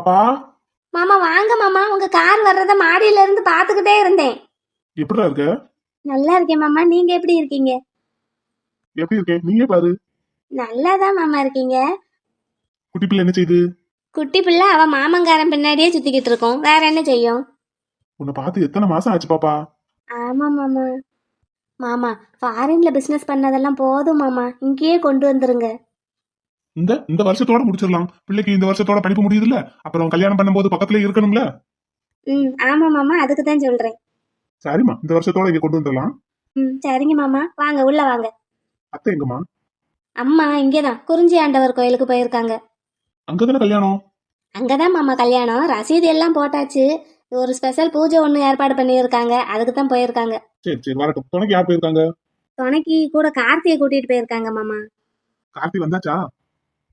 பாப்பா. மாமா வாங்க மாமா, உங்க கார் வர்றத மாடியில இருந்து பாத்துக்கிட்டே இருந்தேன். எப்படிடா இருக்க? நல்லா இருக்கேன் மாமா, நீங்க எப்படி இருக்கீங்க? எப்படி இருக்கேன் நீயே பாரு. நல்லாதான் மாமா இருக்கீங்க. குட்டி பிள்ளை என்ன செய்யுது? குட்டி பிள்ளை அவ மாமங்காரன் பின்னாடியே சுத்திக்கிட்டு இருக்கோம், வேற என்ன செய்யும்? உன்னை பார்த்து எத்தனை மாசம் ஆச்சு பாப்பா? ஆமா மாமா. மாமா, ஃபாரின்ல பிசினஸ் பண்ணதெல்லாம் போதும் மாமா, இங்கேயே கொண்டு வந்துருங்க. இந்த வருஷத்தோட முடிச்சிடலாம். பிள்ளைக்கு இந்த வருஷத்தோட படிப்பு முடியுதுல்ல, அப்புறம் கல்யாணம் பண்ணும்போது பக்கத்துல இருக்கணும்ல. ஆமா மாமா, அதுக்கு தான் சொல்றேன். சரிம்மா, இந்த வருஷத்தோட இங்க கொண்டு வந்துடலாம். சரிங்க மாமா, வாங்க உள்ள வாங்க. அத்தை எங்கம்மா? அம்மா இங்கேதான் குறிஞ்சி ஆண்டவர் கோயிலுக்கு போயிருக்காங்க. அங்கதானே கல்யாணம்? அங்கதான் மாமா கல்யாணம், ரசீது எல்லாம் போட்டாச்சு. ஒரு ஸ்பெஷல் பூஜை ஒண்ணு ஏற்பாடு பண்ணியிருக்காங்க, அதுக்கு தான் போயிருக்காங்க. சரி சரி, வரட்டும். துணைக்கு யார் போயிருக்காங்க? துணைக்கு கூட கார்த்தியை கூட்டிட்டு போயிருக்காங்க மாமா. கார்த்தி வந்தாச்சா?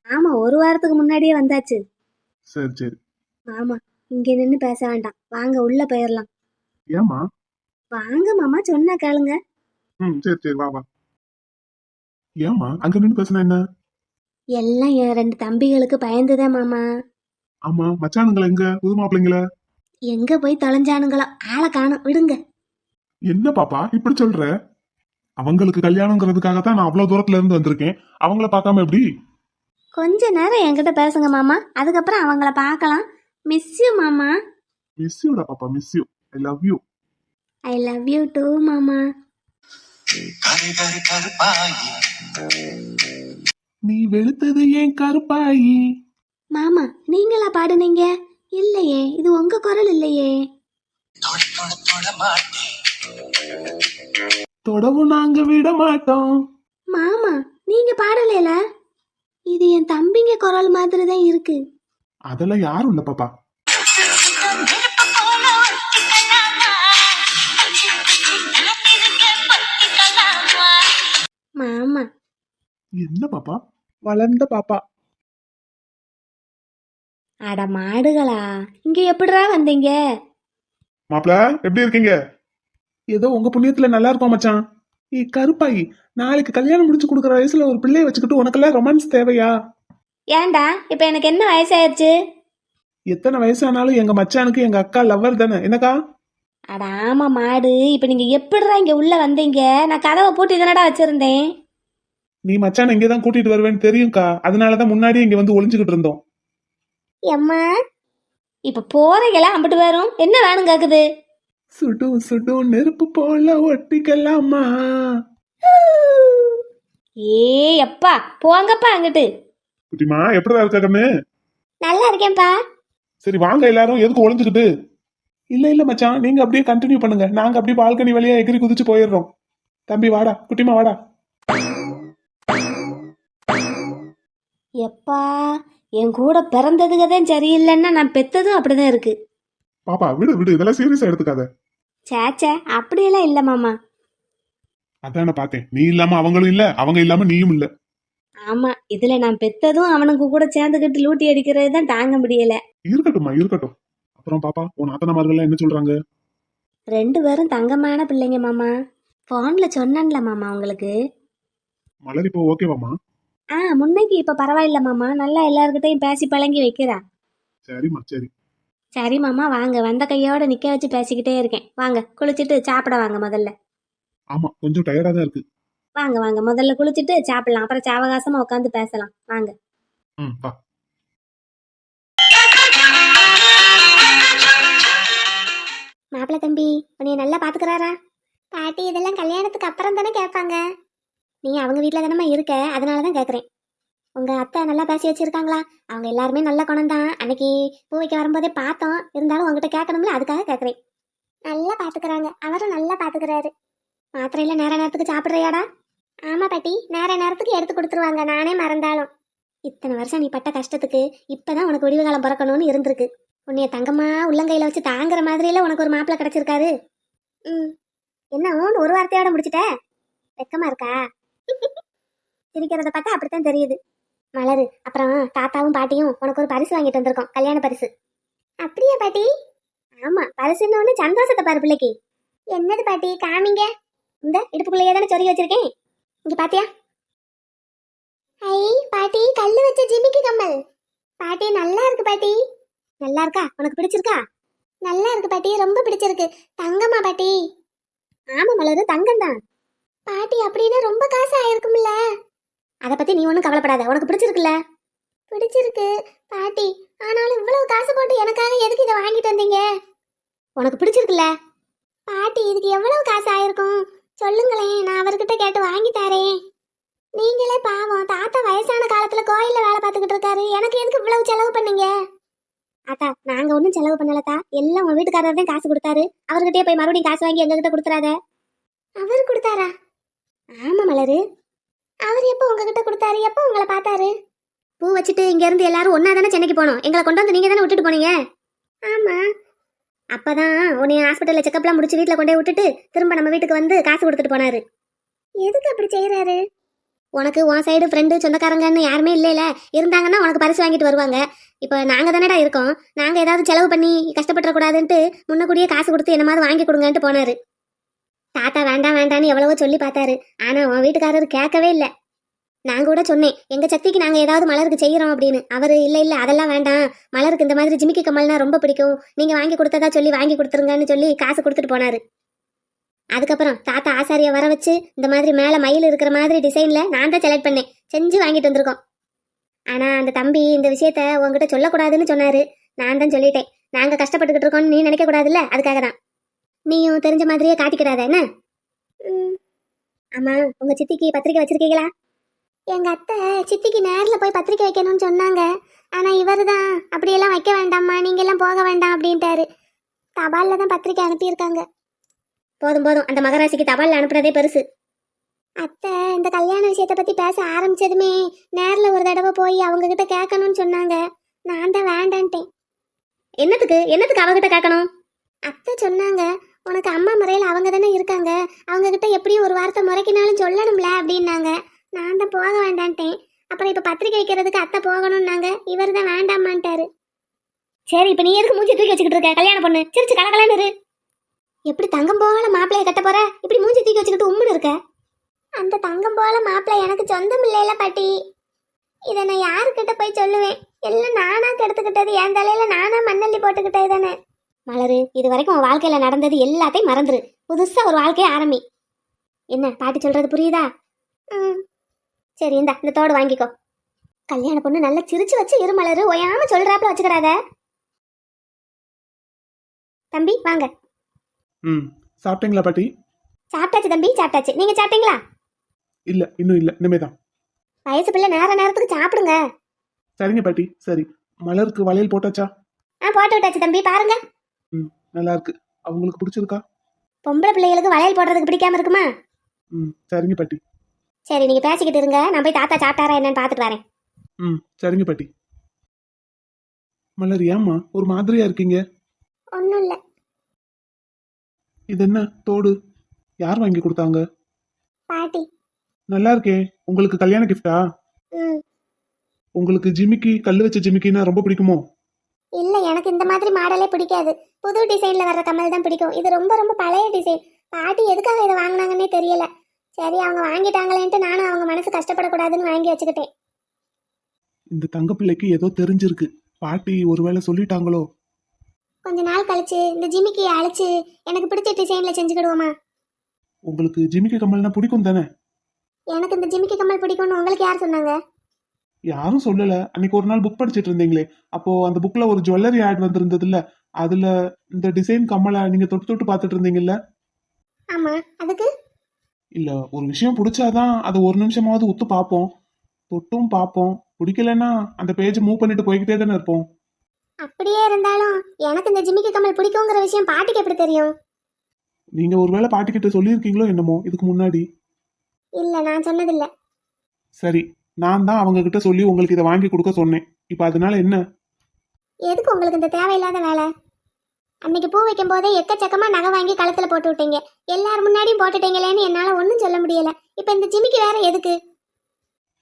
ஆமா, ஒரு வாரத்துக்கு முன்னாடியே வந்தாச்சு. சரி சரி. மாமா, இங்க நின்னு பேச வேண்டாம், வாங்க உள்ள போயிடலாம். ஏம்மா? வாங்க மாமா, சொன்னா கேளுங்க. சரி சரி, வா வா. ஏம்மா அங்க நின்று பேசுனா என்ன? எல்லாம் என் 2 தம்பிகளுக்கு பயந்துதான் மாமா. ஆமா, மச்சானுங்கள எங்க? புது மாப்பிள்ளைங்கள எங்க போய் தொலைஞ்சானுங்களோ, ஆளை காணும், விடுங்க. என்ன பாப்பா இப்படி சொல்ற? அவங்களுக்கு கல்யாணங்கிறதுக்காகத்தான் நான் அவ்வளவு தூரத்துல இருந்து வந்திருக்கேன். அவங்கள பார்க்காம எப்படி? கொஞ்ச நேரம் என்கிட்ட பேசுங்க மாமா, அதுக்கப்புறம் அவங்கள பார்க்கலாம். மிஸ் யூ மாமா. மிஸ் யூடா பாப்பா, miss you. I love you. I love you too மாமா. நீ வெளுத்தது ஏன் கருப்பாயி? மாமா, நீங்களா பாடுனீங்க? இல்லையே, இது உங்க குரல் இல்லையே. தொடவும் நாங்க விட மாட்டோம். மாமா, நீங்க பாடலைல, இது என் தம்பிங்க குரல் மாதிரி தான் இருக்கு. அதெல்லாம் யாரும் இல்ல பாப்பா. மாமா. என்ன பாப்பா? வளர்ந்த பாப்பா. அட மாடுகளா, இங்க எப்படிடா வந்தீங்க? மாப்பிள, எப்படி இருக்கீங்க? ஏதோ உங்க புண்ணியத்துல நல்லா இருப்போம் மச்சான். கருப்பாயி, நாளைக்கு கல்யாணம் முடிச்சு கொடுக்குற வயசுல ஒரு பிள்ளைய வச்சுக்கிட்டு உனக்கெல்லாம் ரொமான்ஸ் தேவையா? ஏன்டா, இப்ப எனக்கு என்ன வயசாயிருச்சு? எத்தனை வயசானாலும் எங்க மச்சானுக்கு எங்க அக்கா லவ்வர் தானே, என்னக்கா? அட ஆமா மாடு, இப்ப நீங்க எப்படிடா இங்க உள்ள வந்தீங்க? நான் கதவை பூட்டி தானடா வச்சிருந்தேன். நீ மச்சான் இங்கதான் கூட்டிட்டு வருவேன்னு தெரியும்க்கா, அதனாலதான் முன்னாடியே இங்க வந்து ஒளிஞ்சுக்கிட்டு இருந்தோம். எம்மா, இப்ப போறீங்களா? அம்பிட்டு வரும், என்ன வேணும் கேக்குது? சுடும் சுடும் நெருப்பு போல ஒட்டிக்கலாமா? ஏ அப்பா, போங்கப்பா அங்கிட்டு. குட்டிமா, எப்படிதான் இருக்க கண்ணு? நல்லா இருக்கேன்ப்பா. சரி வாங்க, எல்லாரும் எதுக்கு ஒளிஞ்சுக்கிட்டு? இல்ல இல்ல மச்சான், நீங்க அப்படியே கண்டினியூ பண்ணுங்க, நாங்க அப்படியே பால்கனி வழியா எகிரி குதிச்சு போயிடுறோம். தம்பி வாடா, குட்டிமா வாடா. எப்பா, என் கூட பிறந்ததுக்குதான் சரியில்லைன்னா நான் பெத்ததும் அப்படிதான் இருக்கு. பாப்பா விடு விடு, இதெல்லாம் சீரியஸா எடுத்துக்காத. சேச்சே, அப்படியெல்லாம் இல்ல மாமா. அதான பார்த்தேன், நீ இல்லாம அவங்களும் இல்ல, அவங்க இல்லாம நீயும் இல்ல. ஆமா, இதுல நான் பெத்ததும் அவனுக்கு கூட சேர்ந்துக்கிட்டு லூட்டி அடிக்கிறது தான் தாங்க முடியல. இருக்கட்டும்மா இருக்கட்டும். அப்புறம் பாப்பா, உன் ஆத்தனமார்கள் என்ன சொல்றாங்க? 2 பேரும் தங்கமான பிள்ளைங்க மாமா. போன்ல சொன்னேன்ல மாமா உங்களுக்கு. மலர் இப்போ ஓகேவாமா? முன்னைக்கு இப்ப பரவாயில்ல மாமா, நல்லா எல்லார்கிட்டையும் பேசி பழங்கி வைக்கிறா. சரிம்மா சரி. சரி மாமா, வாங்க, வந்த கையோட நிக்க வச்சு பேசிக்கிட்டே இருக்கேன். வாங்க குளிச்சுட்டு சாப்பிட வாங்க முதல்ல. ஆமா, கொஞ்சம் டயர்டா தான் இருக்கு. வாங்க வாங்க, முதல்ல குளிச்சுட்டு சாப்பிடலாம், அப்புறம் சாவகாசமா உட்காந்து பேசலாம். வாங்க. வா. மாப்பிள்ள தம்பி, உன்னைய நல்லா பாத்துக்கிறாரா? பாட்டி, இதெல்லாம் கல்யாணத்துக்கு அப்புறம் தானே கேட்பாங்க. நீ அவங்க வீட்டுல தானே இருக்க, அதனாலதான் கேக்குறேன். உங்க அத்தை நல்லா பேசி வச்சிருக்காங்களா? அவங்க எல்லாருமே நல்ல குணம் தான், அன்னைக்கு பூ வைக்க வரும்போதே பார்த்தோம். இருந்தாலும் உங்ககிட்ட கேட்கணும்ல, அதுக்காக கேக்குறேன். நல்லா பாத்துக்கிறாங்க, அவரும் நல்லா பாத்துக்கிறாரு. மாத்திரையில நேர நேரத்துக்கு சாப்பிடுறியாடா? ஆமா பாட்டி, நேர நேரத்துக்கு எடுத்து கொடுத்துருவாங்க, நானே மறந்தாலும். இத்தனை வருஷம் நீ பட்ட கஷ்டத்துக்கு இப்பதான் உனக்கு விடிவு காலம் பிறக்கணும்னு இருந்திருக்கு. உன்னைய தங்கம்மா உள்ளங்கையில வச்சு தாங்குற மாதிரியில உனக்கு ஒரு மாப்பிள்ள கிடைச்சிருக்காரு. என்ன ஊன்னு ஒரு வார்த்தையோட முடிச்சிட்ட? வெக்கமா இருக்கா? சிரிக்கிறத பார்த்தா அப்படித்தான் தெரியுது. மலரு, அப்புறம் தாத்தாவும் பாட்டியும் உனக்கு ஒரு பரிசு வாங்கிட்டு வந்திருக்கோம், கல்யாண பரிசு. அப்படியா பாட்டி? ஆமா, பரிசுன்னு ஒண்ணு சந்தோஷத்தை பாரு பிள்ளைக்கு. என்னது பாட்டி, காமிங்க. இந்த இடுப்புக்குள்ளேயே தானே சொருகி வச்சிருக்கேன், இங்க பாத்தியா? ஐ பாட்டி, கல்லு வச்ச ஜிமிக்கி கம்மல். பாட்டி நல்லா இருக்கு பாட்டி. நல்லா இருக்கா? உனக்கு பிடிச்சிருக்கா? நல்லா இருக்கு பாட்டி, ரொம்ப பிடிச்சிருக்கு. தங்கமா பாட்டி? ஆமா மலரு, தங்கம் தான் பாட்டி. அப்படின்னா ரொம்ப காசு ஆயிருக்கும்ல? அதை பத்தி நீ ஒன்றும் கவலைப்படாத, உனக்கு பிடிச்சிருக்குல்ல? பிடிச்சிருக்கு பாட்டி. ஆனாலும் இவ்வளவு காசு போட்டு எனக்காக எதுக்கு இதை வாங்கிட்டு வந்தீங்க? உனக்கு பிடிச்சிருக்குல்ல பாட்டி? இதுக்கு எவ்வளவு காசு ஆயிருக்கும் சொல்லுங்களேன், நான் அவர்கிட்ட கேட்டு வாங்கி தரேன். நீங்களே பாவம், தாத்தா வயசான காலத்துல கோயில்ல வேலை பார்த்துக்கிட்டு இருக்காரு, எனக்கு எதுக்கு இவ்வளவு செலவு பண்ணீங்க? அத்தா, நாங்க ஒன்றும் செலவு பண்ணலத்தா, எல்லாம் உங்க வீட்டுக்காரர் தான் காசு கொடுத்தாரு. அவர்கிட்டயே போய் மறுபடியும் காசு வாங்கி எங்ககிட்ட கொடுத்துறாத. அவர் கொடுத்தாரா? ஆமா மலரு. அவர் எப்போ உங்ககிட்ட கொடுத்தாரு? எப்போ உங்களை பார்த்தாரு? பூ வச்சுட்டு இங்க இருந்து எல்லாரும் ஒன்னா தானே சென்னைக்கு போனோம். எங்களை கொண்டு வந்து நீங்க தானே விட்டுட்டு போனீங்க. ஆமா. அப்பதான் உன்னை ஹாஸ்பிட்டல்ல செக்அப்லாம் முடிச்சு வீட்டுல கொண்டே விட்டுட்டு திரும்ப நம்ம வீட்டுக்கு வந்து காசு கொடுத்துட்டு போனாரு. எதுக்கு அப்படி செய்யறாரு? உனக்கு உன் சைடு ஃப்ரெண்டு சொந்தக்காரங்கன்னு யாருமே இல்லைல, இருந்தாங்கன்னா உனக்கு பரிசு வாங்கிட்டு வருவாங்க. இப்போ நாங்க தானடா இருக்கோம், நாங்க ஏதாவது செலவு பண்ணி கஷ்டப்படக்கூடாதுன்ட்டு முன்னக்கூடியே காசு கொடுத்து என்னமாவது வாங்கி கொடுங்கன்ட்டு போனாரு. தாத்தா வேண்டாம் வேண்டான்னு எவ்வளவோ சொல்லி பார்த்தாரு, ஆனா உன் வீட்டுக்காரர் கேட்கவே இல்லை. நான் கூட சொன்னேன், எங்க சக்திக்கு நாங்க ஏதாவது மலருக்கு செய்யறோம் அப்படின்னு. அவரு இல்ல இல்ல அதெல்லாம் வேண்டாம், மலருக்கு இந்த மாதிரி ஜிமிக்கி கம்மல்னா ரொம்ப பிடிக்கும், நீங்க வாங்கி கொடுத்ததா சொல்லி வாங்கி கொடுத்துருங்கன்னு சொல்லி காசு கொடுத்துட்டு போனாரு. அதுக்கப்புறம் தாத்தா ஆசாரிய வர வச்சு இந்த மாதிரி மேல மயில் இருக்கிற மாதிரி டிசைன்ல நான் தான் செலக்ட் பண்ணேன், செஞ்சு வாங்கிட்டு வந்திருக்கோம். ஆனா அந்த தம்பி இந்த விஷயத்த உங்ககிட்ட சொல்லக்கூடாதுன்னு சொன்னாரு. நான் தான் சொல்லிட்டேன், நாங்க கஷ்டப்பட்டுக்கிட்டு இருக்கோம்னு நீ நினைக்க கூடாதுல்ல, அதுக்காக தான். நீயும் தெரிஞ்ச மாதிரியே காட்டிக்கிறாத என்ன? ஆமா, உங்க சித்திக்கு பத்திரிக்கை வச்சிருக்கீங்களா? எங்க அத்தை சித்திக்கு நேரில் போய் பத்திரிக்கை வைக்கணும்னு சொன்னாங்க. ஆனா இவரு தான் அப்படியெல்லாம் வைக்க வேண்டாம்மா, நீங்க எல்லாம் போக வேண்டாம் அப்படின்ட்டாரு. தபால்ல தான் பத்திரிக்கை அனுப்பியிருக்காங்க. போதும் போதும், அந்த மகராசிக்கு தபால்ல அனுப்புறதே பெருசு. அத்தை இந்த கல்யாண விஷயத்தை பத்தி பேச ஆரம்பிச்சதுமே நேர்ல ஒரு தடவை போய் அவங்க கிட்ட கேட்கணும்னு சொன்னாங்க. நான் தான் வேண்டான்ட்டேன். என்னத்துக்கு என்னத்துக்கு அவகிட்ட கேட்கணும்? அத்தை சொன்னாங்க, உனக்கு அம்மா முறையில் அவங்க தானே இருக்காங்க, அவங்க கிட்ட எப்படியும் ஒரு வார்த்தை முறைக்கினாலும் சொல்லணும்ல அப்படின்னாங்க. நான் தான் போக வேண்டான்ட்டேன். அப்புறம் இப்ப பத்திரிக்கை வைக்கிறதுக்கு அத்தை போகணும்னாங்க, இவர் தான் வேண்டாமான்ட்டாரு. சரி, இப்ப நீ எதுக்கு மூஞ்சி தூக்கி வச்சுக்கிட்டு இருக்க? கல்யாணம் பொண்ணு சிரிச்சு கலகலன்னு இரு. எப்படி தங்கம் போல மாப்பிள்ளைய கட்ட போற? இப்படி மூஞ்சி தூக்கி வச்சுக்கிட்டு உம்முன்னு இருக்க? அந்த தங்கம் போல மாப்பிள்ளை எனக்கு சொந்தம் இல்லையில பாட்டி. இதை நான் யாருக்கிட்ட போய் சொல்லுவேன்? எல்லாம் நானா கெடுத்துக்கிட்டது, என் தலையில நானா மண்ணள்ளி போட்டுக்கிட்டது தானே. மலரு, இது வரைக்கும் உன் வாழ்க்கையில நடந்தது எல்லாத்தையும் மறந்துரு, புதுசா ஒரு வாழ்க்கையை ஆரம்பி. என்ன பாட்டி சொல்றது புரியுதா? சரி, இந்த தோடு வாங்கிக்கோ. கல்யாண பொண்ணு நல்லா சிரிச்சு வச்சு இரு மலரு, ஒயாம சொல்றாப்புல வச்சுக்கிறாத. தம்பி வாங்க. சாப்பிட்டீங்களா பாட்டி? சாப்பிட்டாச்சு தம்பி, சாப்பிட்டாச்சு. நீங்க சாப்பிட்டீங்களா? இல்ல, இன்னும் இல்ல, இனிமேதான். வயசு பிள்ளை நேரத்துக்கு சாப்பிடுங்க. சரிங்க பாட்டி. சரி, மலருக்கு வளையல் போட்டாச்சா? போட்டு விட்டாச்சு தம்பி, பாருங்க. நல்லா இருக்கு. அவங்களுக்கு பிடிச்சிருக்கா? பொம்பளை பிள்ளைகளுக்கு வளையல் போடுறதுக்கு பிடிக்காம இருக்குமா? சரிங்க பாட்டி. சரி, நீங்க பேசிக்கிட்டு இருங்க, நான் போய் தாத்தா சாப்பிட்டாரா என்னன்னு பாத்துட்டு வரேன். சரிங்க பாட்டி. மலர், ஏம்மா ஒரு மாதிரியா இருக்கீங்க? ஒன்னும் இல்ல. இது என்ன தோடு? யார் வாங்கி கொடுத்தாங்க? பாட்டி. நல்லா இருக்கே. உங்களுக்கு கல்யாண கிஃப்டா? உங்களுக்கு ஜிமிக்கி, கல்லு வச்ச ஜிமிக்கின்னா ரொம்ப பிடிக்குமோ? இல்ல, எனக்கு இந்த மாதிரி மாடலே பிடிக்காது. புது டிசைன்ல வர்ற கம்மல் தான் பிடிக்கும். இது ரொம்ப ரொம்ப பழைய டிசைன். பாட்டி எதுக்காக இதை வாங்கினாங்கன்னே தெரியல. சரி, அவங்க வாங்கிட்டாங்களேன்ட்டு நானும் அவங்க மனசு கஷ்டப்படக்கூடாதுன்னு வாங்கி வச்சுக்கிட்டேன். இந்த தங்க பிள்ளைக்கு ஏதோ தெரிஞ்சிருக்கு. பாட்டி ஒருவேளை சொல்லிட்டாங்களோ? கொஞ்ச நாள் கழிச்சு இந்த ஜிமிக்கியை அழிச்சு எனக்கு பிடிச்ச டிசைன்ல செஞ்சுக்கிடுவோமா? உங்களுக்கு ஜிமிக்கி கம்மல்னா பிடிக்கும் தானே? எனக்கு இந்த ஜிமிக்கி கம்மல் பிடிக்கும்னு உங்களுக்கு யார் சொன்னாங்க? யாரும் சொல்லல. அன்னைக்கு ஒரு நாள் புக் படிச்சிட்டு இருந்தீங்களே, அப்போ அந்த புக்ல ஒரு ஜுவல்லரி ஆட் வந்திருந்தது இல்ல, அதுல இந்த டிசைன் கம்மலை நீங்க தொட்டு தொட்டு பார்த்துட்டு இருந்தீங்கல்ல? ஆமா, அதுக்கு இல்ல, ஒரு விஷயம் பிடிச்சாதான் அதை ஒரு நிமிஷமாவது உத்து பார்ப்போம், தொட்டும் பார்ப்போம். பிடிக்கலன்னா அந்த பேஜ் மூவ் பண்ணிட்டு போய்கிட்டே தானே இருப்போம். அப்படியே இருந்தாலும் எனக்கு இந்த ஜிமிக்கி கம்மல் பிடிக்குங்கிற விஷயம் பாட்டிக்கு எப்படி தெரியும்? நீங்க ஒருவேளை பாட்டிக்கிட்ட சொல்லியிருக்கீங்களோ என்னமோ இதுக்கு முன்னாடி? இல்ல, நான் சொன்னதில்ல. சரி, நான் தான் அவங்க கிட்ட சொல்லி உங்களுக்கு இதை வாங்கி கொடுக்க சொன்னேன். இப்ப அதனால என்ன? எதுக்கு உங்களுக்கு இந்த தேவையில்லாத வேலை? அன்னைக்கு பூ வைக்கும் போதே எக்கச்சக்கமா நகை வாங்கி கழுத்துல போட்டு விட்டீங்க, எல்லாரும் முன்னாடியும் போட்டுட்டீங்களேன்னு என்னால ஒன்றும் சொல்ல முடியல. இப்ப இந்த ஜிமிக்கி வேற எதுக்கு?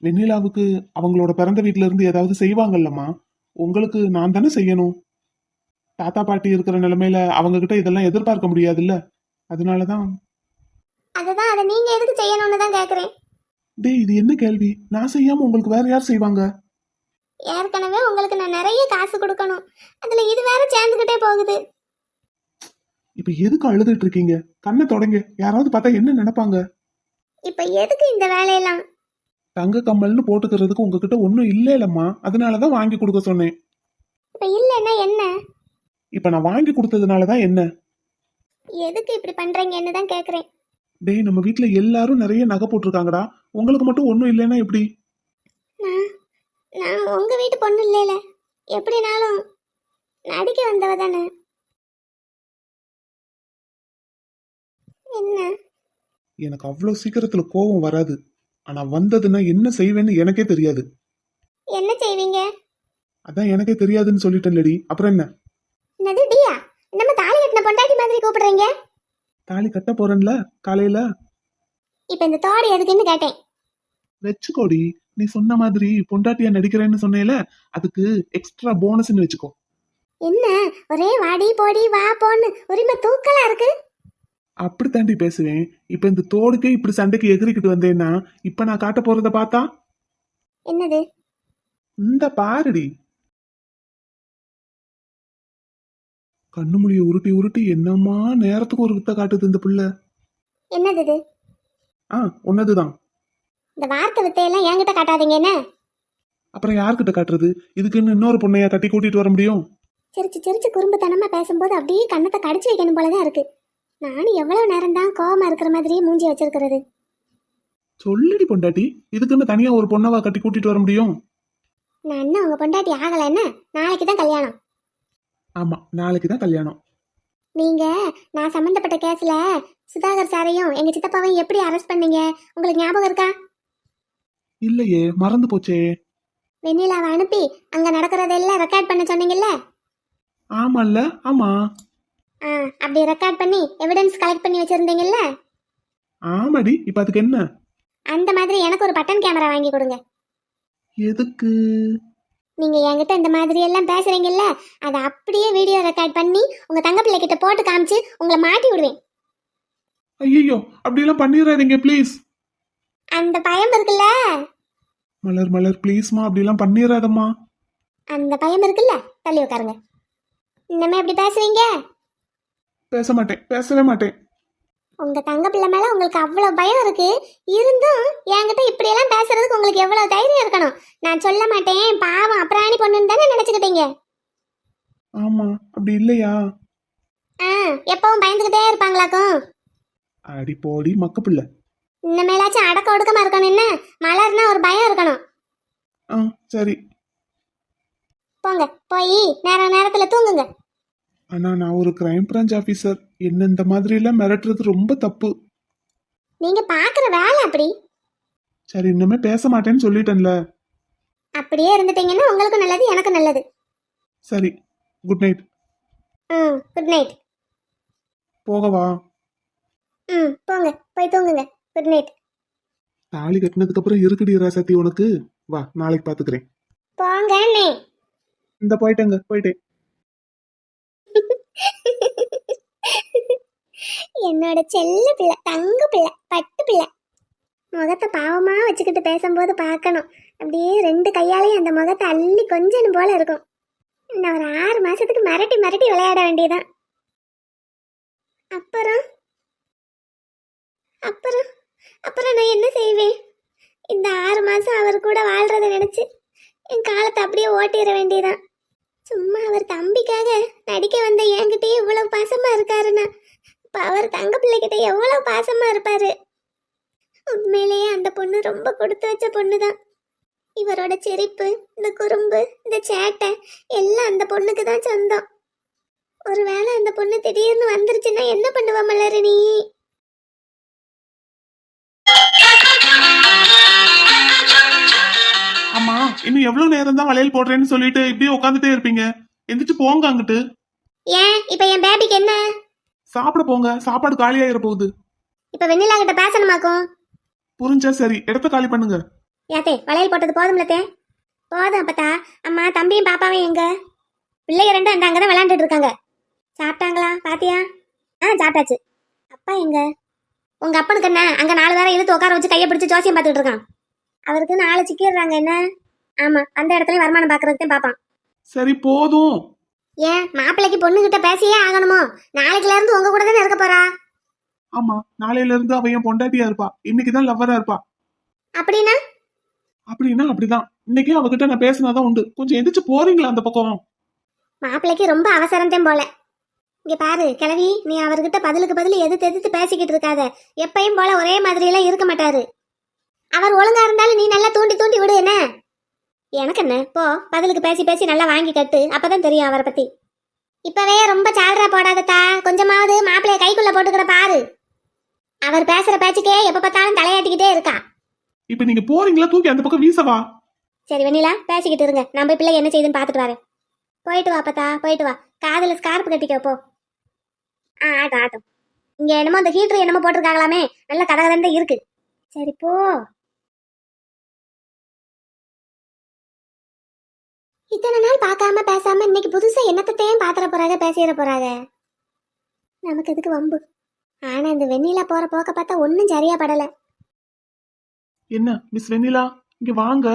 வெண்ணிலாவுக்கு அவங்களோட பிறந்த வீட்டுல இருந்து ஏதாவது செய்வாங்கல்லம்மா, உங்களுக்கு நான் தானே செய்யணும். தாத்தா பாட்டி இருக்கிற நிலைமையில அவங்க கிட்ட இதெல்லாம் எதிர்பார்க்க முடியாதுல்ல, அதனாலதான். அதுதான், அதை நீங்க எதுக்கு செய்யணும்னு தான் கேக்குறேன். டேய், இது என்ன கேள்வி? நான் செய்யாம உங்களுக்கு வேற யார் செய்வாங்க? ஏற்கனவே உங்களுக்கு நான் நிறைய காசு கொடுக்கணும், அதுல இது வேற சேர்ந்துக்கிட்டே போகுது. இப்ப எதுக்கு அழுதுட்டு இருக்கீங்க? கண்ணை தொடங்க, யாராவது பார்த்தா என்ன நினைப்பாங்க? இப்ப எதுக்கு இந்த வேலையெல்லாம்? தங்க கம்மல்னு போட்டுக்கிறதுக்கு உங்ககிட்ட ஒன்றும் இல்லைலம்மா, அதனாலதான் வாங்கி கொடுக்க சொன்னேன். இப்ப இல்லைன்னா என்ன? இப்ப நான் வாங்கி கொடுத்ததுனாலதான் என்ன? எதுக்கு இப்படி பண்றீங்கன்னு தான் கேக்குறேன். டேய், நம்ம வீட்ல எல்லாரும் நிறைய நகை போட்டிருக்காங்கடா, உங்களுக்கு மட்டும் ஒன்றும் இல்லைன்னா எப்படி? நான் நான் உங்க வீட்டு பொண்ணு இல்லைல, எப்படினாலும் நடிக்க வந்தவ தானே. என்ன? எனக்கு அவ்வளவு சீக்கிரத்துல கோபம் வராது, ஆனா வந்ததுன்னா என்ன செய்வேன்னு எனக்கே தெரியாது. என்ன செய்வீங்க? அதான் எனக்கே தெரியாதுன்னு சொல்லிட்டேன்லடி, அப்புறம் என்ன? என்னது டியா? நம்ம தாலி கட்டின பொண்டாட்டி மாதிரி கூப்பிடுறீங்க? தாலி கட்ட போறேன்ல காலையில. இப்ப இந்த தோடு எதுக்குன்னு கேட்டேன். வச்சுக்கோடி, நீ சொன்ன மாதிரி பொண்டாட்டியா நடிக்கிறேன்னு சொன்னேல, அதுக்கு எக்ஸ்ட்ரா போனஸ்ன்னு வச்சுக்கோ. என்ன ஒரே வாடி போடி வா போன்னு உரிமை தூக்கலா இருக்கு? அப்படித்தாண்டி பேசுவேன். இப்ப இந்த தோடுக்கே இப்படி சண்டைக்கு எகிரிக்கிட்டு வந்தேன்னா இப்ப நான் காட்ட போறத பார்த்தா? என்னது? இந்த பாருடி, கண்ணு மொழிய உருட்டி உருட்டி என்னம்மா நேரத்துக்கு ஒரு வித்த காட்டுது இந்த புள்ள. என்னது இது? ஒன்னதுதான். இந்த வார்த்தை வித்தையெல்லாம் என்கிட்ட காட்டாதீங்க. என்ன? அப்புறம் யார்கிட்ட காட்டுறது? இதுக்குன்னு இன்னொரு பொண்ணையா கட்டி கூட்டிட்டு வர முடியும்? சிரிச்சு சிரிச்சு குறும்புத்தனமா பேசும்போது அப்படியே கண்ணத்தை கடிச்சு வைக்கணும் போலதான் இருக்கு. நானும் எவ்வளவு நேரம் தான் கோவமா இருக்கிற மாதிரியே மூஞ்சி வச்சிருக்கிறது. சொல்லிடி பொண்டாட்டி, இதுக்குன்னு தனியா ஒரு பொண்ணவா கட்டி கூட்டிட்டு வர முடியும்? நான் என்ன உங்க பொண்டாட்டி ஆகல? என்ன நாளைக்கு தான் கல்யாணம். ஆமா, நாளைக்கு தான் கல்யாணம். நீங்க நான் சம்பந்தப்பட்ட கேஸ்ல சுதாகர் சாரையும் எங்க சித்தப்பாவையும் எப்படி அரெஸ்ட் பண்ணீங்க உங்களுக்கு ஞாபகம் இருக்கா? இல்லையே, மறந்து போச்சே. வெண்ணிலாவை அனுப்பி அங்க நடக்கிறதெல்லாம் ரெக்கார்ட் பண்ண சொன்னீங்கல்ல? ஆமால்ல, ஆமா. அப்படி ரெக்கார்ட் பண்ணி எவிடன்ஸ் கலெக்ட் பண்ணி வச்சிருந்தீங்கல்ல? ஆமாடி, இப்ப அதுக்கு என்ன? அந்த மாதிரி எனக்கு ஒரு பட்டன் கேமரா வாங்கி கொடுங்க. எதுக்கு? நீங்க என்கிட்ட இந்த மாதிரி எல்லாம் பேசுறீங்கல்ல, அதை அப்படியே வீடியோ ரெக்கார்ட் பண்ணி உங்க தங்க பிள்ளை கிட்ட போட்டு காமிச்சு உங்களை மாட்டி விடுவேன். ஐயோ, அப்படியெல்லாம் பண்ணிடாதீங்க ப்ளீஸ். அந்த பயம் இருக்குல்ல? மலர் மலர் ப்ளீஸ்மா, அப்படிலாம் பண்ணிடாதம்மா. அந்த பயம் இருக்குல்ல, தள்ளி உட்காருங்க. இன்னமே அப்படி பேசுவீங்க? பேச மாட்டேன், பேசவே மாட்டேன். உங்க தங்க பிள்ளை மேல உங்களுக்கு அவ்வளவு பயம் இருக்கு, இருந்தும் என்கிட்ட இப்படி எல்லாம் பேசுறதுக்கு உங்களுக்கு எவ்வளவு தைரியம் இருக்கணும். நான் சொல்ல மாட்டேன், பாவம் அப்புறாணி பொண்ணுன்னு தானே நினைச்சுக்கிட்டீங்க. ஆமா, அப்படி இல்லையா? எப்பவும் பயந்துகிட்டே இருப்பாங்களாக்கும். அடி போடி மக்க பிள்ளை. இன்னமேலாச்சும் அடக்க ஒடுக்கமா இருக்கணும். என்ன மலர்னா ஒரு பயம் இருக்கணும். சரி. போங்க, போய் நேரத்துல தூங்குங்க. ஆனா நான் ஒரு கிரைம் பிரான்ச் ஆபீசர், என்ன இந்த மாதிரி எல்லாம் மிரட்டுறது ரொம்ப தப்பு. நீங்க பாக்குற வேலை அப்படி. சரி, இன்னுமே பேச மாட்டேன்னு சொல்லிட்டேன்ல. அப்படியே இருந்துட்டீங்கன்னா உங்களுக்கும் நல்லது, எனக்கும் நல்லது. சரி, குட் நைட். Good night. போகவா? போங்க, போய் தூங்குங்க. Good night. தாலி கட்டினதுக்கு அப்புறம் இருக்குடி ராசாத்தி உனக்கு. வா, நாளைக்கு பாத்துக்கிறேன். போங்க. இந்த போயிட்டேன். என்னோட செல்ல பிள்ளை, தங்க பிள்ளை, பட்டு பிள்ளை. முகத்தை பாவமா வச்சுக்கிட்டு பேசும்போது பார்க்கணும், அப்படியே ரெண்டு கையாலையும் அந்த முகத்தை அள்ளி கொஞ்சம் போல இருக்கும். இன்னும் ஒரு 6 மாசத்துக்கு மிரட்டி மிரட்டி விளையாட வேண்டியதான். அப்புறம் அப்புறம் அப்புறம் நான் என்ன செய்வேன்? இந்த 6 மாசம் அவர் கூட வாழ்றதை நினைச்சு என் காலத்தை அப்படியே ஓட்டிட வேண்டியதான். சும்மா அவர் தம்பிக்காக நடிக்க வந்த என்கிட்டயே இவ்வளவு பாசமா இருக்காருன்னா, இப்ப அவர் தங்க பிள்ளைகிட்ட எவ்வளவு பாசமா இருப்பாரு. உண்மையிலேயே அந்த பொண்ணு ரொம்ப கொடுத்து வச்ச பொண்ணுதான். இவரோட சிரிப்பு, இந்த குறும்பு, இந்த சேட்டை எல்லாம் அந்த பொண்ணுக்கு தான் சொந்தம். ஒருவேளை அந்த பொண்ணு திடீர்னு வந்துருச்சுன்னா என்ன பண்ணுவ மலரு நீ? ஆமா, இன்னும் எவ்வளவு நேரம் தான் வளையல் போடுறேன்னு சொல்லிட்டு இப்படியே உட்காந்துட்டே இருப்பீங்க? எந்திரிச்சு போங்க அங்கிட்டு. ஏன் இப்ப என் பேபிக்கு என்ன? சாப்பிட போங்க, சாப்பாடு காலியாயிர போகுது. இப்ப வெண்ணிலா கிட்ட பேசணுமாக்கும்? புரிஞ்சா சரி, இடத்த காலி பண்ணுங்க. யாத்தே, வளையல் போட்டது போதும்லத்தே? போதும் அப்பத்தா. அம்மா தம்பியும் பாப்பாவும் எங்க? பிள்ளைங்க ரெண்டும் அந்த அங்கதான் விளையாண்டுட்டு இருக்காங்க. சாப்பிட்டாங்களா? பாத்தியா? சாப்பிட்டாச்சு. அப்பா எங்க? உங்க அப்பனுக்கு என்ன, அங்க 4 பேரை இழுத்து உட்கார வச்சு கையை பிடிச்சு ஜோசியம் பார்த்துட்டு இருக்கான். அவருக்கு 4 சிக்கிடுறாங்க. என்ன ஆமா, அந்த இடத்துலயும் வருமானம் பாக்குறதுக்கு பாப்பான். சரி போதும். ஏன் மாப்பிள்ளைக்கு பொண்ணுகிட்ட பேசியே ஆகணுமோ? நாளைக்குல இருந்து உங்க கூட தானே இருக்க போறா. ஆமா, நாளையில இருந்து அவ என் பொண்டாட்டியா இருப்பா, இன்னைக்குதான் லவ்வரா இருப்பா. அப்படின்னா அப்படின்னா அப்படிதான். இன்னைக்கே அவகிட்ட நான் பேசினாதான் உண்டு. கொஞ்சம் எந்திரிச்சு போறீங்களா அந்த பக்கம்? மாப்பிள்ளைக்கு ரொம்ப அவசரம் போல. இங்க பாரு கிழவி, நீ அவர்கிட்ட பதிலுக்கு பதில் எதிர்த்து எதிர்த்து பேசிக்கிட்டு இருக்காத. எப்பயும் போல ஒரே மாதிரி எல்லாம் இருக்க மாட்டாரு. அவர் ஒழுங்கா இருந்தாலும் நீ நல்லா தூண்டி தூண்டி விடு என்ன. எனக்கு என்ன போ, பதிலுக்கு பேசி பேசி நல்லா வாங்கி கட்டு, அப்பதான் தெரியும் அவரை பத்தி. இப்பவே ரொம்ப சால்ரா போடாதத்தா, கொஞ்சமாவது மாப்பிள்ளைய கைக்குள்ள போட்டுக்கிற பாரு. அவர் பேசுற பேச்சுக்கே எப்ப பார்த்தாலும் தலையாட்டிக்கிட்டே இருக்கா. இப்ப நீங்க போறீங்களா? தூக்கி அந்த பக்கம் வீசவா? சரி வெண்ணிலா, பேசிக்கிட்டு இருங்க, நான் போய் பிள்ளை என்ன செய்யுதுன்னு பார்த்துட்டு வரேன். போயிட்டு வா பத்தா, போயிட்டு வா. காதுல ஸ்கார்ப் கட்டிக்கோ போ. ஆட்டும் ஆட்டும். இங்க என்னமோ அந்த ஹீட்டர் என்னமோ போட்டிருக்காங்களாமே, நல்ல கதகதண்டே இருக்கு. சரி போ. இத்தனை நாள் பார்க்காம பேசாம இன்னைக்கு புதுசா என்னத்தையும் பாத்திர போறாங்க, பேசிட போறாங்க. நமக்கு எதுக்கு வம்பு? ஆனா இந்த வெண்ணிலா போற போக்க பார்த்தா ஒன்னும் சரியா படல. என்ன மிஸ் வெண்ணிலா, இங்க வாங்க.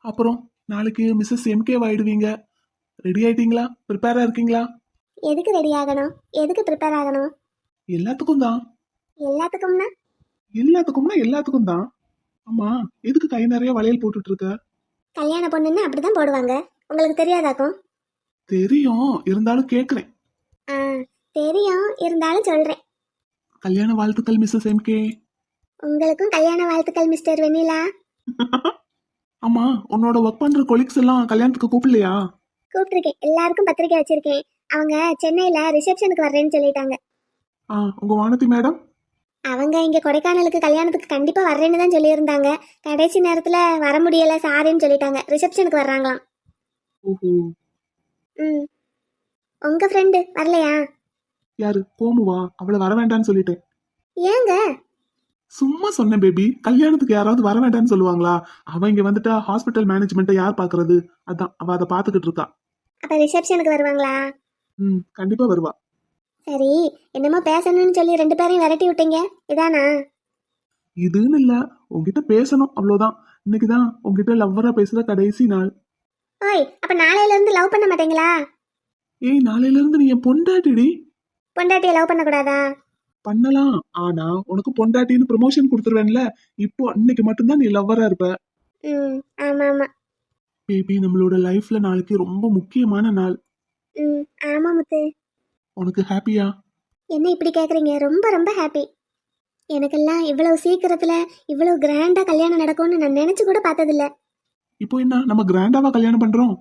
அப்புறம் நாளைக்கு மிஸ்ஸஸ் எம்கே ஆயிடுவீங்க. ரெடி ஆயிட்டீங்களா? ப்ரிப்பேரா இருக்கீங்களா? எதுக்கு ரெடி ஆகணும்? எதுக்கு ப்ரிப்பேர் ஆகணும்? எல்லாத்துக்கும் தான். எல்லாத்துக்கும்னா? எல்லாத்துக்கும்னா எல்லாத்துக்கும் தான். ஆமா, எதுக்கு கை நிறைய வளையல் போட்டுட்டு இருக்க? கல்யாண பொண்ணுன்னு அப்படிதான் போடுவாங்க, உங்களுக்கு தெரியாதாக்கும்? தெரியும், இருந்தாலும் கேக்குறேன். ஆ, தெரியும், இருந்தாலும் சொல்றேன். கல்யாண வாழ்த்துக்கள் மிஸ்ஸஸ் எம்கே. உங்களுக்கும் கல்யாண வாழ்த்துக்கள் மிஸ்டர் வெண்ணிலா. ஆமா, உன்னோட ஒர்க் பண்ற கொலீக்ஸ் எல்லாம் கல்யாணத்துக்கு கூப்பிடலையா? கூப்பிட்டிருக்கேன், எல்லாருக்கும் பத்திரிக்கை வச்சிருக்கேன். அவங்க சென்னையில ரிசப்ஷனுக்கு வர்றேன்னு சொல்லிட்டாங்க. உங்க வானதி மேடம்? அவங்க இங்க கொடைக்கானலுக்கு கல்யாணத்துக்கு கண்டிப்பா வர்றேன்னு தான் சொல்லியிருந்தாங்க. கடைசி நேரத்துல வர முடியல சாரின்னு சொல்லிட்டாங்க, ரிசப்ஷனுக்கு வர்றாங்களாம். ஓஹோ. ம், உங்க ஃப்ரெண்டு வரலையா? யாரு? கோமுவா? அவளை வர வேண்டாம்னு சொல்லிட்டேன். ஏங்க? சும்மா சொன்னேன் பேபி. கல்யாணத்துக்கு யாராவது வர வேண்டாம்னு சொல்லுவாங்களா? அவ இங்க வந்துட்டா ஹாஸ்பிட்டல் மேனேஜ்மெண்ட்டை யார் பாக்குறது? அதான் அவ அதை பாத்துக்கிட்டு இருக்கா. அப்ப ரிசப்ஷனுக்கு வருவாங்களா? கண்டிப்பா வருவா. சரி, என்னமோ பேசணும்னு சொல்லி 2 பேரையும் விரட்டி விட்டீங்க, இதானா? இதுன்னு இல்ல, உங்ககிட்ட பேசணும் அவ்வளவுதான். இன்னைக்குதான் உங்ககிட்ட லவ்வரா பேசுற கடைசி நாள். ஓய், அப்ப நாளையில இருந்து லவ் பண்ண மாட்டீங்களா? ஏய், நாளையில இருந்து நீ என் பொண்டாட்டிடி. பொண்டாட்டியை லவ் பண்ணக்கூடாதா? பண்ணலாம், ஆனா உனக்கு பொண்டாட்டின்னு ப்ரமோஷன் கொடுத்துருவேன்ல. இப்போ இன்னைக்கு மட்டும்தான் நீ லவ்வரா இருப்ப. ம், ஆமா ஆமா. பேபி, நம்மளோட லைஃப்ல நாளைக்கு ரொம்ப முக்கியமான நாள். ம், ஆமா முத்து. உனக்கு ஹாப்பியா? என்ன இப்படி கேக்குறீங்க? ரொம்ப ரொம்ப ஹாப்பி. எனக்கெல்லாம் இவ்வளவு சீக்கிரத்துல இவ்வளவு கிராண்டா கல்யாணம் நடக்கும்னு நான் நினைச்சு கூட பார்த்ததில்ல. இப்போ என்ன, நம்ம கிராண்டாவா கல்யாணம் பண்றோம்?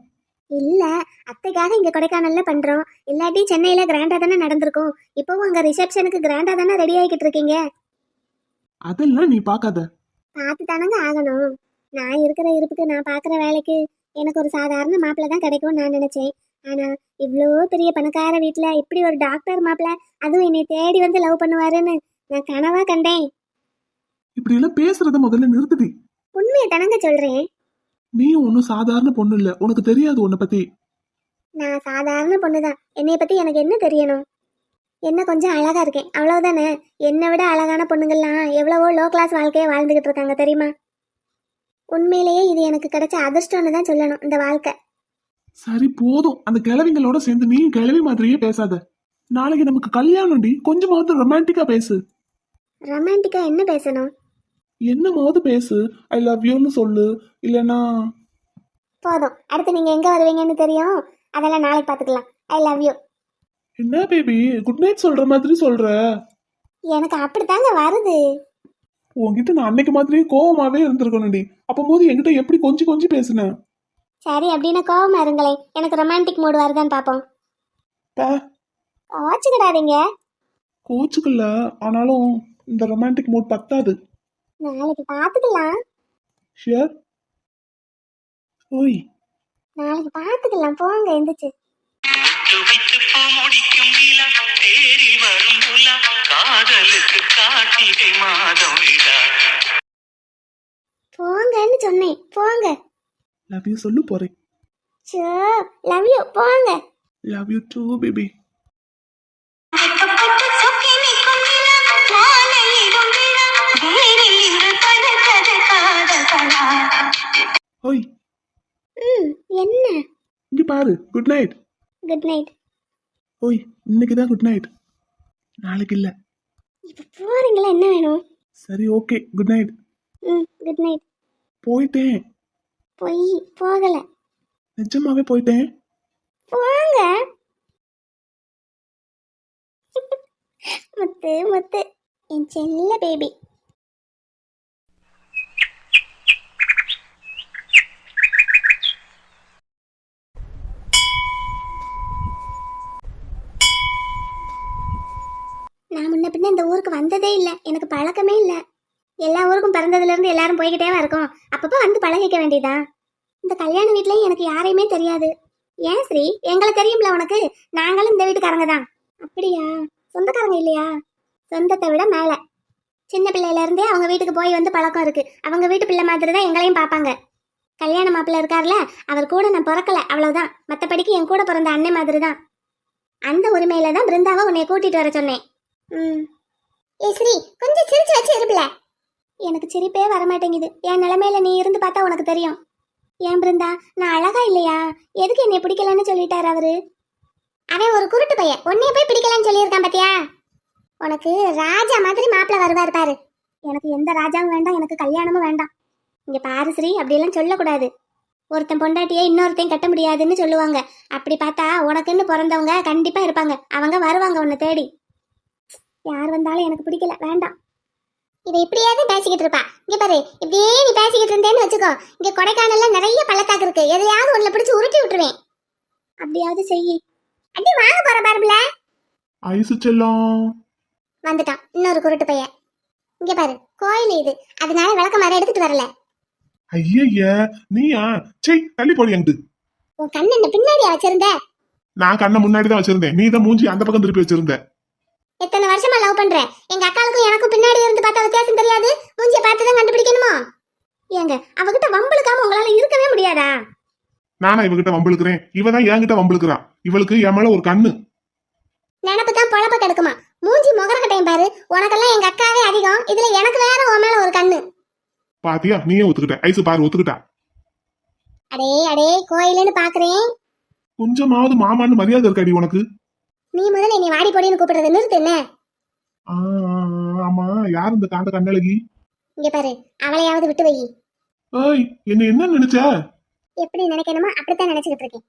இல்ல, அத்தைக்காக இங்க கொடைக்கானல்ல பண்றோம். இல்லாட்டி சென்னையில கிராண்டா தானே நடந்திருக்கும். இப்பவும் அங்க ரிசப்ஷனுக்கு கிராண்டா தானே ரெடி ஆகிக்கிட்டு இருக்கீங்க. அதெல்லாம் நீ பாக்காத. பார்த்து தானங்க ஆகணும். நான் இருக்கிற இருப்புக்கு, நான் பார்க்குற வேலைக்கு எனக்கு ஒரு சாதாரண மாப்பிள்ளை தான் கிடைக்கும்னு நான் நினைச்சேன். ஆனா இவ்வளோ பெரிய பணக்கார வீட்டுல இப்படி ஒரு டாக்டர் மாப்பிள்ளை, அதுவும் என்னை தேடி வந்து லவ் பண்ணுவாருன்னு நான் கனவா கண்டேன். இப்படி எல்லாம் பேசுறத முதல்ல நிறுத்துடி. உண்மையை தானங்க சொல்றேன். நீயும் ஒன்னும் சாதாரண பொண்ணு இல்ல, உனக்கு தெரியாது உன்னை பத்தி. நான் சாதாரண பொண்ணுதான், என்னைய பத்தி எனக்கு என்ன தெரியணும்? என்ன கொஞ்சம் அழகா இருக்கேன் அவ்வளவுதானே. என்னை விட அழகான பொண்ணுங்கள்லாம் எவ்வளவோ லோ கிளாஸ் வாழ்க்கையை வாழ்ந்துகிட்டு இருக்காங்க தெரியுமா? உண்மையிலேயே இது எனக்கு கிடைச்ச அதிர்ஷ்டம்னு தான் சொல்லணும் இந்த வாழ்க்கை. சரி போதும், அந்த கிழவிங்களோட சேர்ந்து நீ கிழவி மாதிரியே பேசாத. நாளைக்கு நமக்கு கல்யாணம்டி, கொஞ்சமாவது ரொமான்டிக்கா பேசு. ரொமான்டிக்கா என்ன பேசணும்? என்னமாவது பேசு. ஐ லவ் யூன்னு சொல்லு, இல்லனா. போதும், அடுத்து நீங்க எங்க வருவீங்கன்னு தெரியும், அதெல்லாம் நாளைக்கு பாத்துக்கலாம். ஐ லவ் யூ. என்ன பேபி, குட் நைட் சொல்ற மாதிரி சொல்ற? எனக்கு அப்படித்தாங்க வருது. உன்கிட்ட நான் அன்னைக்கு மாதிரியே கோவமாவே இருந்திருக்கணும்டி. அப்போது என்கிட்ட எப்படி கொஞ்சி கொஞ்சி பேசுன? சரி, அப்படின்னா கோவமா இருங்களேன், எனக்கு ரொமான்டிக் மூடு வருதான்னு பாப்போம். கோச்சுக்கிடாதீங்க. கோச்சுக்கல, ஆனாலும் இந்த ரொமான்டிக் மூட் பத்தாது. நாளைக்கு பாத்துக்கலாம். ஷியர்? ஓய், நாளைக்கு பாத்துக்கலாம், போங்க எந்திரிச்சு. போங்கன்னு சொன்னேன், போங்க. லவ் யூ சொல்லு போறேன். சோ, லவ் யூ, போங்க. Love you too baby. வேறில் இன்று படுத்தது காதல் ஓய், ம். என்ன? இங்க பாரு. Good night. Good night. ஓய், இன்னைக்கு தான் குட் நைட், நாளைக்கு இல்ல. இப்ப போறீங்களா? என்ன வேணும்? சரி, ஓகே, குட் நைட். ம். Good night. போயிட்டேன். போய் போகல. நிஜமாவே போயிட்டேன். போங்க. முத்து முத்து என் செல்ல பேபி. நான் முன்ன பின்ன இந்த ஊருக்கு வந்ததே இல்லை, எனக்கு பழக்கமே இல்லை. எல்லா ஊருக்கும் பிறந்ததுல இருந்து எல்லாரும் போய்கிட்டேவா இருக்கோம். அப்பப்போ வந்து பழகிக்க வேண்டியதா. இந்த கல்யாண வீட்லயும் எனக்கு யாரையுமே தெரியாது. ஏன் ஸ்ரீ, எங்களை தெரியும்ல உனக்கு, நாங்களும் இந்த வீட்டுக்காரங்க தான். அப்படியா? சொந்தக்காரங்க இல்லையா? சொந்தத்தை விட மேல. சின்ன பிள்ளையில இருந்தே அவங்க வீட்டுக்கு போய் வந்து பழக்கம் இருக்கு. அவங்க வீட்டு பிள்ளை மாதிரி தான் எங்களையும் பார்ப்பாங்க. கல்யாண மாப்பிள்ள இருக்கார்ல, அவர் கூட நான் பிறக்கல, அவ்வளவுதான். மற்றபடிக்கு என் கூட பிறந்த அண்ணன் மாதிரி தான். அந்த உரிமையில தான் பிருந்தாவை உன்னை கூட்டிட்டு வர சொன்னேன். ஏ ஸ்ரீ, கொஞ்சம் சிரிச்சு வச்சு இருப்பில. எனக்கு சிரிப்பே வரமாட்டேங்குது. என் நிலைமையில நீ இருந்து பார்த்தா உனக்கு தெரியும். ஏன் பிருந்தா, நான் அழகா இல்லையா? எதுக்கு என்னை பிடிக்கலன்னு சொல்லிட்டாரு அவரு? அவன் ஒரு குருட்டு பையன், உன்னைய போய் பிடிக்கலன்னு சொல்லியிருக்கான் பாத்தியா? உனக்கு ராஜா மாதிரி மாப்பிள்ள வருவார் பாரு. எனக்கு எந்த ராஜாவும் வேண்டாம், எனக்கு கல்யாணமும் வேண்டாம். இங்க பாரு ஸ்ரீ, அப்படியெல்லாம் சொல்லக்கூடாது. ஒருத்தன் பொண்டாட்டியே இன்னொருத்தையும் கட்ட முடியாதுன்னு சொல்லுவாங்க. அப்படி பார்த்தா உனக்குன்னு பிறந்தவங்க கண்டிப்பா இருப்பாங்க. அவங்க வருவாங்க உன்னை தேடி. யார் வந்தாலும் எனக்கு பிடிக்கல, வேண்டாம். இதை இப்படியாவது பேசிக்கிட்டு இருப்பா. இங்க பாரு, இப்படியே நீ பேசிக்கிட்டு இருந்தேன்னு வச்சுக்கோ, இங்க கொடைக்கானல்ல நிறைய பள்ளத்தாக்கு இருக்கு. எதையாவது உன்னை பிடிச்சு உருட்டி விட்டுருவேன். அப்படியாவது செய். அடி வாங்க போற பாருல. ஐசு செல்லம் வந்துட்டான் இன்னொரு குருட்டு பையன். இங்க பாரு, கோயில் இது, அதனால விளக்க மரம் எடுத்துட்டு வரல. ஐய, நீயா? சே, தள்ளி போடி அங்கிட்டு. உன் கண்ணு என்ன பின்னாடியா வச்சிருந்த? நான் கண்ணை முன்னாடி தான் வச்சிருந்தேன், நீ தான் மூஞ்சி அந்த பக்கம் திருப்பி வச்சிருந்த. எத்தனை வருஷமா லவ் பண்ற? எங்க அக்காளுக்கும் எனக்கும் பின்னாடி இருந்து பார்த்தா வித்தியாசம் தெரியாது? மூஞ்சிய பார்த்து தான் கண்டுபிடிக்கணுமோ? ஏங்க, அவகிட்ட வம்பளுக்காம உங்களால இருக்கவே முடியாதா? நானா இவகிட்ட வம்பிழுக்கிறேன்? இவதான் என்கிட்ட வம்பிழுக்கிறா. இவளுக்கு என் மேல ஒரு கண்ணு. நினப்பு தான் பொழப்ப கெடுக்குமா? மூஞ்சி முகரக்கட்டையும் பாரு. உனக்கெல்லாம் எங்க அக்காவே அதிகம், இதுல எனக்கு வேற உன் மேல ஒரு கண்ணு. பாத்தியா, நீயே ஒத்துக்கிட்ட. ஐசு பாரு, ஒத்துக்கிட்டா. அடே அடே, கோயிலுன்னு பாக்குறேன். கொஞ்சமாவது மாமான்னு மரியாதை இருக்காடி உனக்கு? நீ முதல்ல என்னை வாடி போடின்னு கூப்பிடுறத நிறுத்து. என்ன? ஆ, ஆமா, யார் இந்த காந்த கண்ணழகி? இங்க பாரு, அவளையாவது விட்டு வை. ஏய், என்ன நினைச்ச? எப்படி நினைக்கணுமோ அப்படித்தான் நினைச்சுக்கிட்டு இருக்கேன்.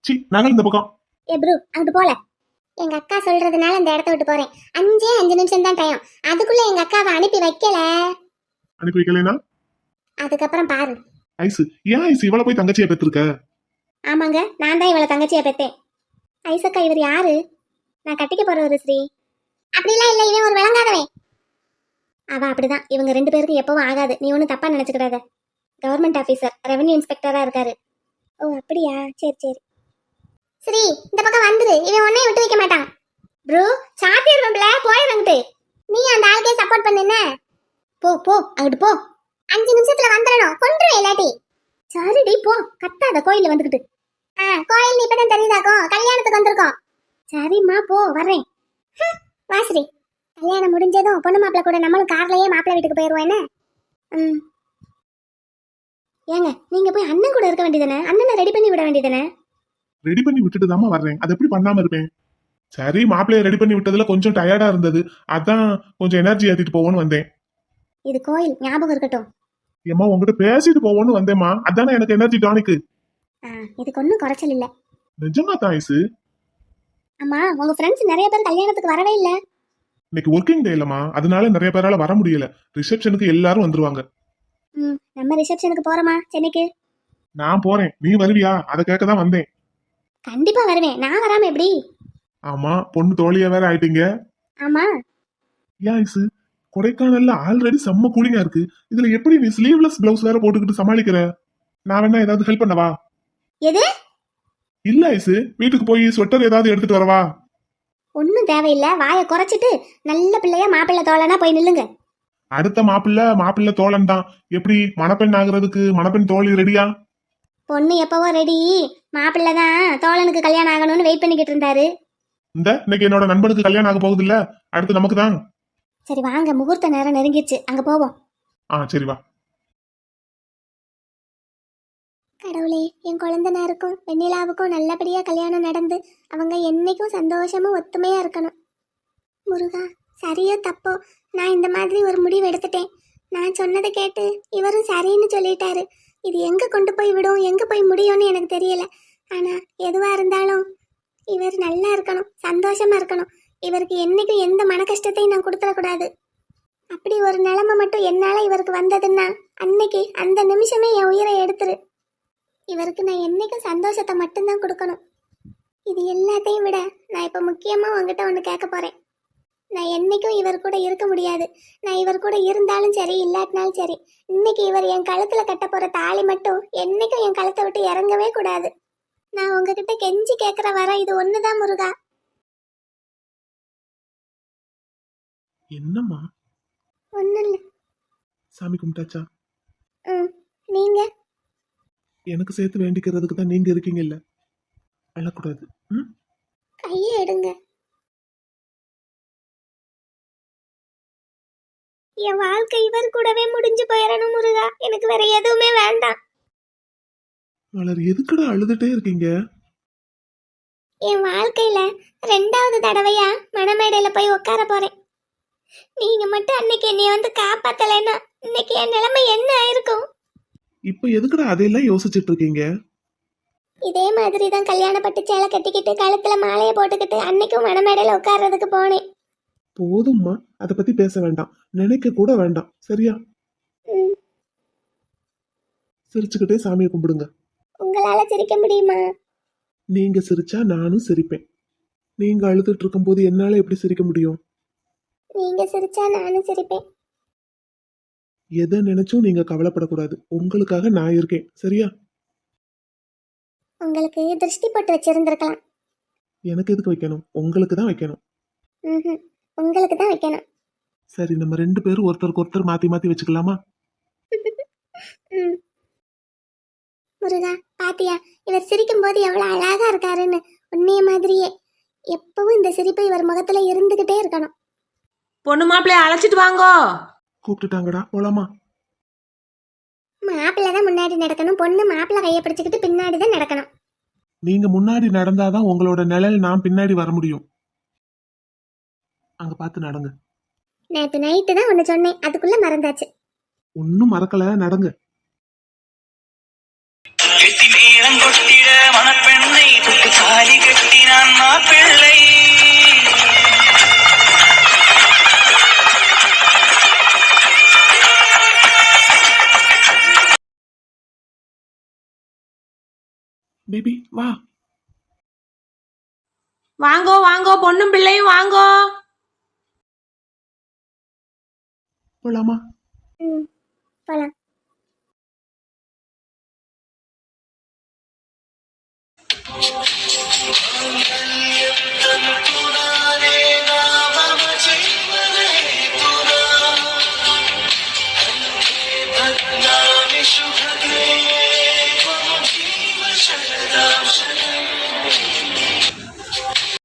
சி, நகல் இந்த பக்கம். ஏ ப்ரூ, அங்கிட்டு போல. எங்க அக்கா சொல்றதுனால இந்த இடத்த விட்டு போறேன். 5 நிமிஷம் தான் டைம். அதுக்குள்ள எங்க அக்காவை அனுப்பி வைக்கல. அனுப்பி வைக்கலனா அதுக்கப்புறம் பாரு. ஐசு, ஏன் ஐசு இவளை போய் தங்கச்சியா பெற்றிருக்க? ஆமாங்க, நான் தான் இவளை தங்கச்சியா பெத்தேன். ஐசக்கா, இவர் யாரு? நான் கட்டிக்க போறவர் ஸ்ரீ. அப்படிலாம் இல்ல, இவன் ஒரு விளங்காதவன். அவ அப்படிதான். இவங்க 2 பேருக்கும் எப்பவும் ஆகாது. நீ ஒன்னும் தப்பா நினைச்சுக்கிடாத. கவர்மெண்ட் ஆபீசர், ரெவன்யூ இன்ஸ்பெக்டரா இருக்காரு. ஓ அப்படியா? சரி சரி. ஸ்ரீ, இந்த பக்கம் வந்துரு. இவன் உன்னையும் விட்டு வைக்க மாட்டான். ப்ரோ, சாத்திடுவேன்ல, போயிடங்கிட்டு. நீ அந்த ஆளுக்கே சப்போர்ட் பண்ணு. போ போ, அங்கிட்டு போ. 5 நிமிஷத்துல வந்துடணும், கொன்றுவேன் இல்லாட்டி. சரிடி போ, கத்தாத. கோயில்ல வந்துகிட்டு. கோயில் இப்பதான் தெரியுதாக்கும், கல்யாணத்துக்கு வந்திருக்கோம். சரிம்மா, போ, வர்றேன். வா ஸ்ரீ. கல்யாணம் முடிஞ்சதும் பொண்ணு மாப்பிள்ள கூட நம்மளும் கார்லயே மாப்பிள்ள வீட்டுக்கு போயிருவோம். என்ன? ஏங்க, நீங்க போய் அண்ணன் கூட இருக்க வேண்டியதானே? அண்ணனை ரெடி பண்ணி விட வேண்டியதானே? ரெடி பண்ணி விட்டுட்டு தாமா வர்றேன். அதை எப்படி பண்ணாம இருப்பேன்? சரி, மாப்பிள்ளைய ரெடி பண்ணி விட்டதுல கொஞ்சம் டயர்டா இருந்தது, அதான் கொஞ்சம் எனர்ஜி ஏத்திட்டு போவோன்னு வந்தேன். இது கோயில், ஞாபகம் இருக்கட்டும். ஏமா, உங்ககிட்ட பேசிட்டு போவோன்னு வந்தேம்மா, அதானே எனக்கு எனர்ஜி டானிக்கு. இதுக்கு ஒன்றும் குறைச்சல் இல்ல. நிஜமா தான் ஐசு. அம்மா, உங்க ஃப்ரெண்ட்ஸ் நிறைய பேர் கல்யாணத்துக்கு வரவே இல்ல. இன்னைக்கு ஒர்க்கிங் டே இல்லம்மா, அதனால நிறைய பேரால வர முடியல. ரிசப்ஷனுக்கு எல்லாரும் வந்துருவாங்க. நம்ம ரிசப்ஷனுக்கு போறோமா சென்னைக்கு? நான் போறேன், நீ வருவியா? அதை கேட்க தான் வந்தேன். கண்டிப்பா வருவேன். நான் வராம எப்படி? ஆமா, பொண்ணு தோழியா வேற ஆயிட்டீங்க. ஆமா. ஏன் ஐசு, கொடைக்கானல்ல ஆல்ரெடி செம்ம கூலிங்கா இருக்கு, இதுல எப்படி நீ ஸ்லீவ்லெஸ் பிளவுஸ் வேற போட்டுக்கிட்டு சமாளிக்கிற? நான் வேணா ஏதாவது ஹெல்ப் பண்ணவா? எது? இல்ல ஐசு, வீட்டுக்கு போய் ஸ்வெட்டர் ஏதாவது எடுத்துட்டு வரவா? ஒன்னும் தேவையில்லை. வாயை குறைச்சிட்டு நல்ல பிள்ளையா மாப்பிள்ளை தோழனா போய் நில்லுங்க. அடுத்த மாப்பிள்ள தோழன் தான். எப்படி மணப்பெண் ஆகுறதுக்கு மணப்பெண் தோழி ரெடியா? பொண்ணு எப்பவோ ரெடி. மாப்பிள்ளை தான் தோழனுக்கு கல்யாணம் ஆகணும்னு வெயிட் பண்ணிக்கிட்டு இருந்தாரு. இன்னைக்கு என்னோட நண்பனுக்கு கல்யாணம் ஆக போகுது இல்ல, அடுத்து நமக்கு தான். சரி வாங்க, முகூர்த்த நேரம் நெருங்கிடுச்சு, அங்க போவோம். சரி வா. கடவுளே, என் குழந்தனாருக்கும் வெண்ணிலாவுக்கும் நல்லபடியா கல்யாணம் நடந்து அவங்க என்னைக்கும் சந்தோஷமா ஒத்துமையா இருக்கணும். முருகா, சரியோ தப்போ நான் இந்த மாதிரி ஒரு முடிவு எடுத்துட்டேன். நான் சொன்னதை கேட்டு இவரும் சரின்னு சொல்லிட்டாரு. இது எங்க கொண்டு போய் விடும், எங்க போய் முடியும்னு எனக்கு தெரியல. ஆனா எதுவா இருந்தாலும் இவர் நல்லா இருக்கணும், சந்தோஷமா இருக்கணும். இவருக்கு என்னைக்கும் எந்த மன கஷ்டத்தையும் நான் கொடுத்துடக்கூடாது. அப்படி ஒரு நிலைமை மட்டும் என்னால இவருக்கு வந்ததுன்னா அன்னைக்கு அந்த நிமிஷமே என் உயிரை எடுத்துரு. இவருக்கு நான் என்னைக்கும் சந்தோஷத்தை மட்டும்தான் கொடுக்கணும். இது எல்லாத்தையும் விட நான் இப்போ முக்கியமா உங்ககிட்ட ஒன்று கேட்க போறேன். நான் என்னைக்கும் இவர் கூட இருக்க முடியாது. நான் இவர் கூட இருந்தாலும் சரி, இல்லாட்டினாலும் சரி, இன்னைக்கு இவர் என் கழுத்துல கட்ட போற தாலி மட்டும் என்னைக்கும் என் கழுத்தை விட்டு இறங்கவே கூடாது. நான் உங்ககிட்ட கெஞ்சி கேட்குற வரம் இது ஒண்ணுதான் முருகா. என்னம்மா? ஒன்றும் இல்லை. சாமி கும்பிட்டாச்சா? ம். நீங்க எனக்கு சேர்த்து வேண்டிக்கிறதுக்கு தான் நீங்க இருக்கீங்கல்ல, அழக்கூடாது. ம். கையை எடுங்க. என் வாழ்க்கை இவர் கூடவே முடிஞ்சு போயிடணும் முருகா. எனக்கு வேற எதுவுமே வேண்டாம். மலர், எதுக்குடா அழுதுட்டே இருக்கீங்க? என் வாழ்க்கையில 2வது தடவையா மணமேடையில போய் உட்கார போறேன். நீங்க மட்டும் அன்னைக்கு என்னைய வந்து காப்பாத்தலைன்னா இன்னைக்கு என் நிலைமை என்ன ஆயிருக்கும்? இப்ப எதுக்குடா அதையெல்லாம் யோசிச்சுட்டு இருக்கீங்க? இதே மாதிரி தான் கல்யாணப்பட்டு சேலை கட்டிக்கிட்டு கழுத்துல மாலையை போட்டுக்கிட்டு அன்னைக்கும் மணமேடையில உட்கார்றதுக்கு போனேன். போதும்மா, அதை பத்தி பேச வேண்டாம், நினைக்க கூட வேண்டாம், சரியா? ம். சிரிச்சுக்கிட்டே சாமியை கும்பிடுங்க. உங்களால சிரிக்க முடியுமா? நீங்க சிரிச்சா நானும் சிரிப்பேன். நீங்க அழுதுட்டு இருக்கும்போது என்னால எப்படி சிரிக்க முடியும்? நீங்க சிரிச்சா நானும் சிரிப்பேன். எதை நினைச்சும் நீங்க கவலைப்படக்கூடாது. உங்களுக்காக நான் இருக்கேன், சரியா? உங்களுக்கு திருஷ்டி போட்டு வச்சிருந்திருக்கலாம். எனக்கு எதுக்கு வைக்கணும்? உங்களுக்கு தான் வைக்கணும். ம். உங்களுக்கு தான் வைக்கணும். சரி, நம்ம 2 பேரும் ஒருத்தருக்கு ஒருத்தர் மாத்தி மாத்தி வச்சுக்கலாமா? ம். முருகா, பாத்தியா இவர் சிரிக்கும் போது எவ்வளவு அழகா இருக்காருன்னு. உன்னைய மாதிரியே எப்பவும் இந்த சிரிப்பு இவர் முகத்துல இருந்துகிட்டே இருக்கணும். பொண்ணு மாப்பிள்ளைய அழைச்சிட்டு வாங்கோ. கூப்பிட்டுட்டாங்கடா, போலாமா? மாப்பிள்ளை தான் முன்னாடி நடக்கணும், பொண்ணு மாப்பிள்ளை கையை பிடிச்சுக்கிட்டு பின்னாடி தான் நடக்கணும். நீங்க முன்னாடி நடந்தாதான் உங்களோட நிழல் நான் பின்னாடி வர முடியும். அங்க பார்த்து நடங்க. நேற்று நைட்டு தான் ஒன்று சொன்னேன், அதுக்குள்ள மறந்தாச்சு. ஒன்னும் மறக்கல, நடங்க. கெட்டி மேளம் கொட்டிட மணப்பெண்ணை தொட்டு தாலி கட்டினான் மாப்பிள்ளை. பேபி வா. வாங்கோ வாங்கோ, பொண்ணும் பிள்ளையும் வாங்கோ. போலாமா? ம், போலாம். நானே